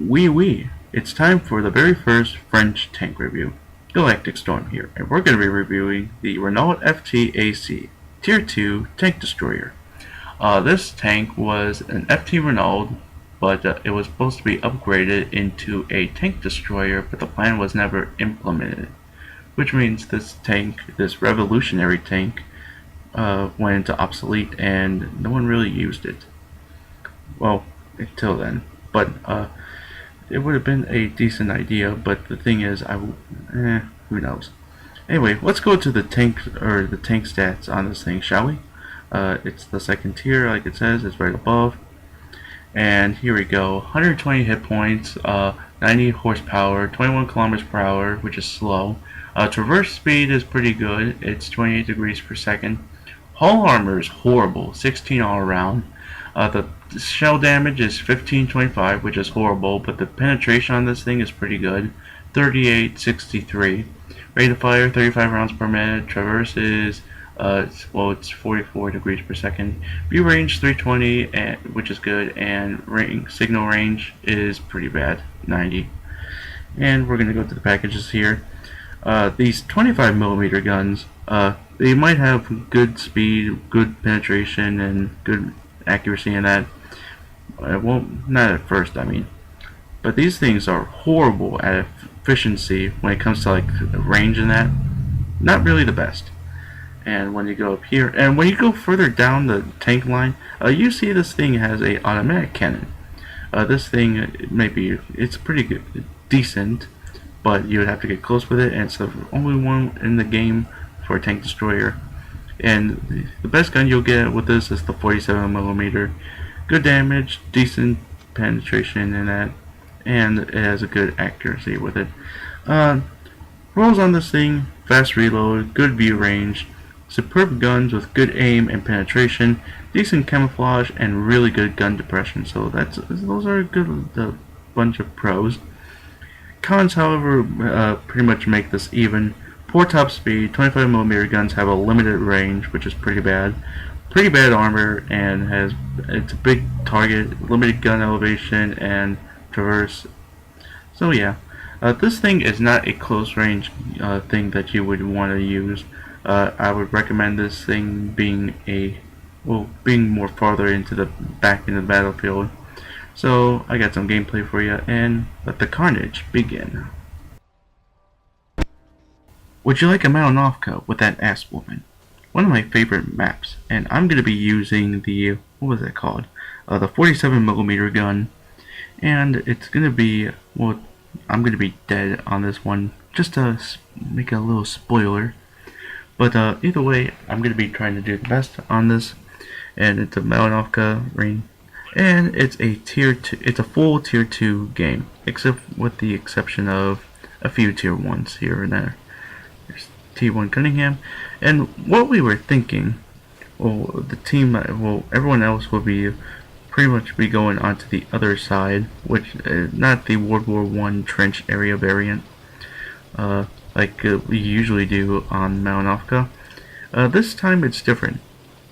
Oui, it's time for the very first French tank review. GalacticStorm here, and we're going to be reviewing the Renault FT-AC Tier 2 Tank Destroyer. This tank was an FT Renault, but it was supposed to be upgraded into a tank destroyer, but the plan was never implemented. Which means this tank, this revolutionary tank, went into obsolete and no one really used it. Well, until then. But it would have been a decent idea, but the thing is, who knows. Anyway, let's go to the tank stats on this thing, shall we? It's the second tier, like it says, it's right above. And here we go, 120 hit points, 90 horsepower, 21 kilometers per hour, which is slow. Traverse speed is pretty good, it's 28 degrees per second. Hull armor is horrible, 16 all around. The shell damage is 1525, which is horrible, but the penetration on this thing is pretty good, 3863. Rate of fire, 35 rounds per minute. Traverse is, it's 44 degrees per second. View range, 320, which is good, and signal range is pretty bad, 90. And we're going to go to the packages here. These 25mm guns, they might have good speed, good penetration, and good accuracy in that. Well, not at first, I mean. But these things are horrible at efficiency when it comes to like range and that. Not really the best. And when you go up here, and when you go further down the tank line, you see this thing has a automatic cannon. This thing it's pretty good, decent, but you would have to get close with it, and it's the only one in the game for a tank destroyer. And the best gun you'll get with this is the 47mm. Good damage, decent penetration in that, and it has a good accuracy with it. Rolls on this thing, fast reload, good view range, superb guns with good aim and penetration, decent camouflage, and really good gun depression. So those are a good bunch of pros. Cons, however, pretty much make this even. Poor top speed, 25mm guns have a limited range, which is pretty bad. Pretty bad armor, and it's a big target, limited gun elevation, and traverse. So yeah, this thing is not a close range thing that you would want to use. I would recommend this thing being being more farther into the back in the battlefield. So I got some gameplay for you, and let the carnage begin. Would you like a Malinowka with that ass woman? One of my favorite maps, and I'm going to be using the, what was that called? The 47mm gun, and it's going to be, well, I'm going to be dead on this one, just to make a little spoiler. But either way, I'm going to be trying to do the best on this, and it's a Malinowka ring, and it's a it's a full tier 2 game, except with the exception of a few tier 1s here and there. T1 Cunningham, and what we were thinking, everyone else will be pretty much be going onto the other side, which not the World War I trench area variant, like we usually do on Malinowka. This time it's different.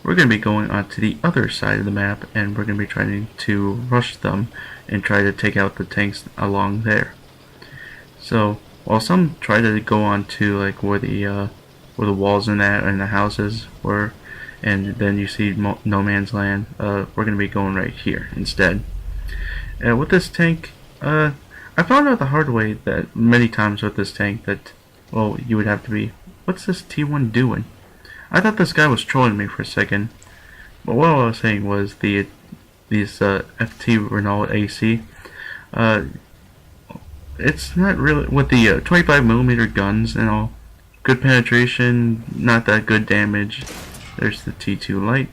We're going to be going onto the other side of the map, and we're going to be trying to rush them and try to take out the tanks along there. So while some try to go on to like where the walls and the houses were, and then you see no man's land, we're going to be going right here instead. With this tank, I found out the hard way that many times with this tank that, well, you would have to be, what's this T1 doing? I thought this guy was trolling me for a second, but what I was saying was these FT Renault AC, it's not really, with the 25mm guns and all, good penetration, not that good damage. There's the T2 light.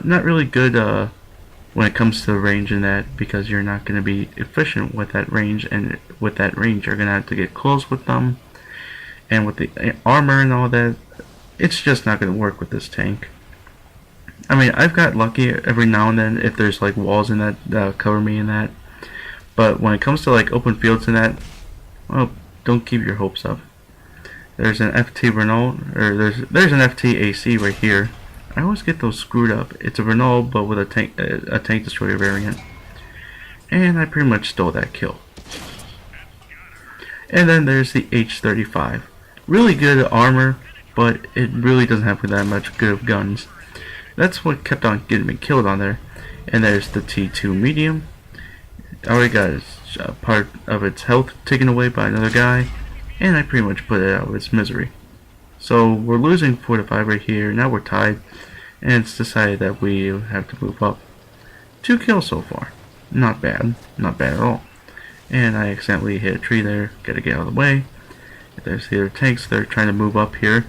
Not really good when it comes to range in that, because you're not going to be efficient with that range, and with that range you're going to have to get close with them. And with the armor and all that, it's just not going to work with this tank. I mean, I've got lucky every now and then if there's like walls in that cover me in that. But when it comes to like open fields and that, well, don't keep your hopes up. There's an FT Renault, or there's an FT AC right here. I always get those screwed up. It's a Renault, but with a tank destroyer variant. and I pretty much stole that kill. And then there's the H-35. Really good armor, but it really doesn't have that much good guns. That's what kept on getting me killed on there. And there's the T2 medium. I already got part of its health taken away by another guy, and I pretty much put it out of its misery. So we're losing 4-5 right here. Now we're tied, and it's decided that we have to move up. 2 kills so far. Not bad. Not bad at all. And I accidentally hit a tree there. Gotta get out of the way. There's the other tanks. They're trying to move up here.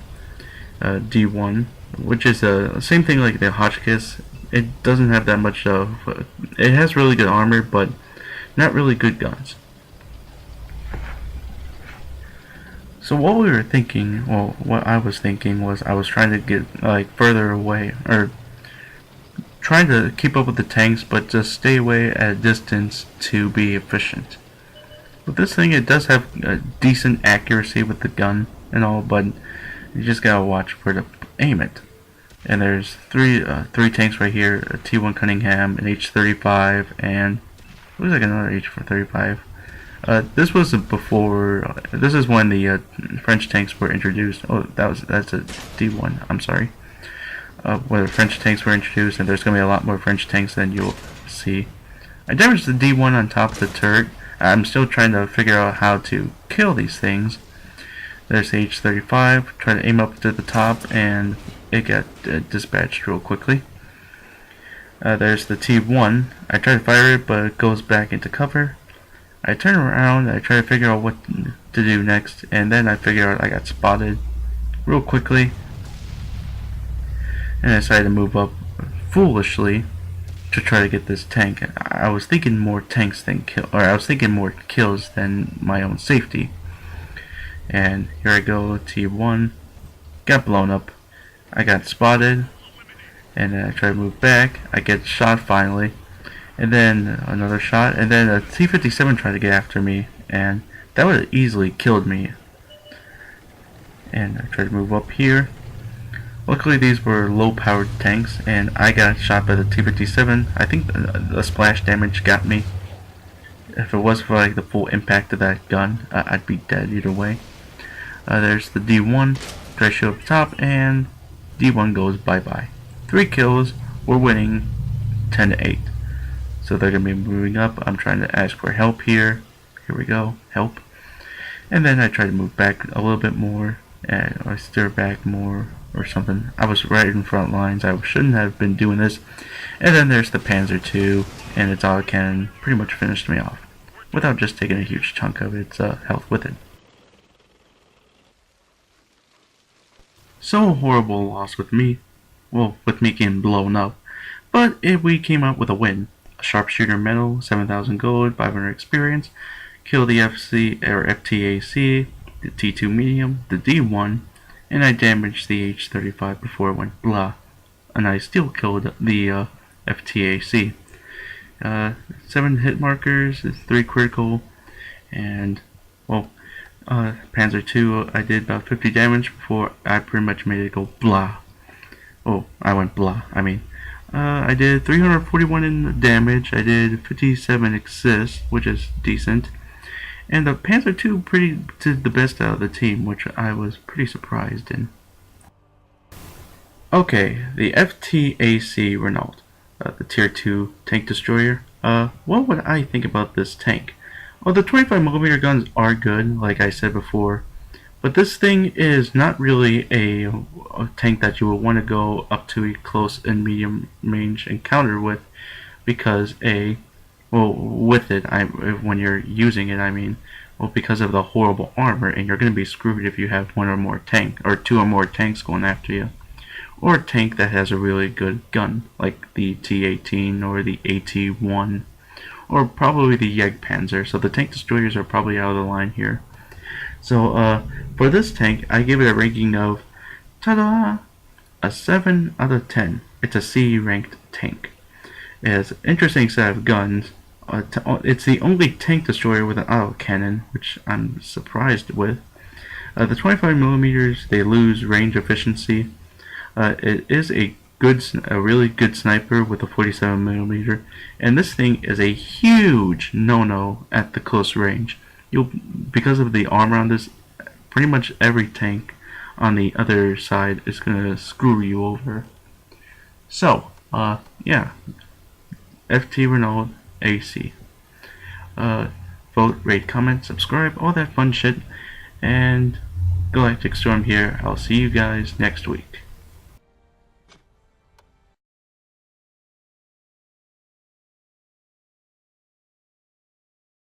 D1, which is the same thing like the Hotchkiss. It doesn't have that much of... it has really good armor, but not really good guns. So what we were thinking, well, what I was thinking was I was trying to get like further away, or trying to keep up with the tanks, but just stay away at a distance to be efficient. With this thing, it does have a decent accuracy with the gun and all, but you just gotta watch where to aim it. And there's three tanks right here: a T1 Cunningham, an H-35, and looks like another H-35. This was before. This is when the French tanks were introduced. Oh, that's a D1. I'm sorry. When the French tanks were introduced, and there's gonna be a lot more French tanks than you'll see. I damaged the D1 on top of the turret. I'm still trying to figure out how to kill these things. There's the H-35. Try to aim up to the top, and it got dispatched real quickly. There's the T1. I try to fire it, but it goes back into cover. I turn around, I try to figure out what to do next, and then I figure out I got spotted real quickly. And I decided to move up foolishly to try to get this tank. I was thinking more tanks than I was thinking more kills than my own safety. And here I go, T1. Got blown up. I got spotted, and then I try to move back. I get shot finally. And then another shot, and then a T-57 tried to get after me, and that would have easily killed me. And I tried to move up here. Luckily these were low-powered tanks, and I got shot by the T-57. I think the splash damage got me. If it was for like the full impact of that gun, I'd be dead either way. There's the D1. Try to shoot up top, and D1 goes bye-bye. 3 kills. We're winning 10-8. So they're going to be moving up. I'm trying to ask for help here. Here we go. Help. And then I try to move back a little bit more. And I steer back more or something. I was right in front lines. I shouldn't have been doing this. And then there's the Panzer II. And its autocannon pretty much finished me off. Without just taking a huge chunk of its health with it. So a horrible loss with me. Well, with me getting blown up. But we came out with a win. Sharpshooter medal, 7,000 gold, 500 experience, kill the FTAC, the T2 medium, the D1, and I damaged the H-35 before it went blah. And I still killed the FTAC. 7 hit markers, 3 critical, and well, Panzer II, I did about 50 damage before I pretty much made it go blah. Oh, I went blah, I mean. I did 341 in damage. I did 57 assists, which is decent. And the Panzer II did the best out of the team, which I was pretty surprised in. Okay, the FTAC Renault, the Tier 2 tank destroyer. What would I think about this tank? Well, the 25mm guns are good, like I said before. But this thing is not really a tank that you would want to go up to a close and medium range encounter with, because with it, when you're using it, I mean, well, because of the horrible armor, and you're going to be screwed if you have one or more tank, or 2 or more tanks going after you, or a tank that has a really good gun, like the T-18 or the AT-1, or probably the Jagdpanzer. So the tank destroyers are probably out of the line here. So, for this tank, I give it a ranking of, ta-da, a 7 out of 10. It's a C-ranked tank. It has an interesting set of guns. It's the only tank destroyer with an autocannon, which I'm surprised with. The 25mm, they lose range efficiency. It is a a really good sniper with a 47mm, and this thing is a huge no-no at the close range. Because of the armor on this, pretty much every tank on the other side is gonna screw you over. So, yeah, FT Renault AC. Vote, rate, comment, subscribe, all that fun shit. And GalacticStorm here. I'll see you guys next week.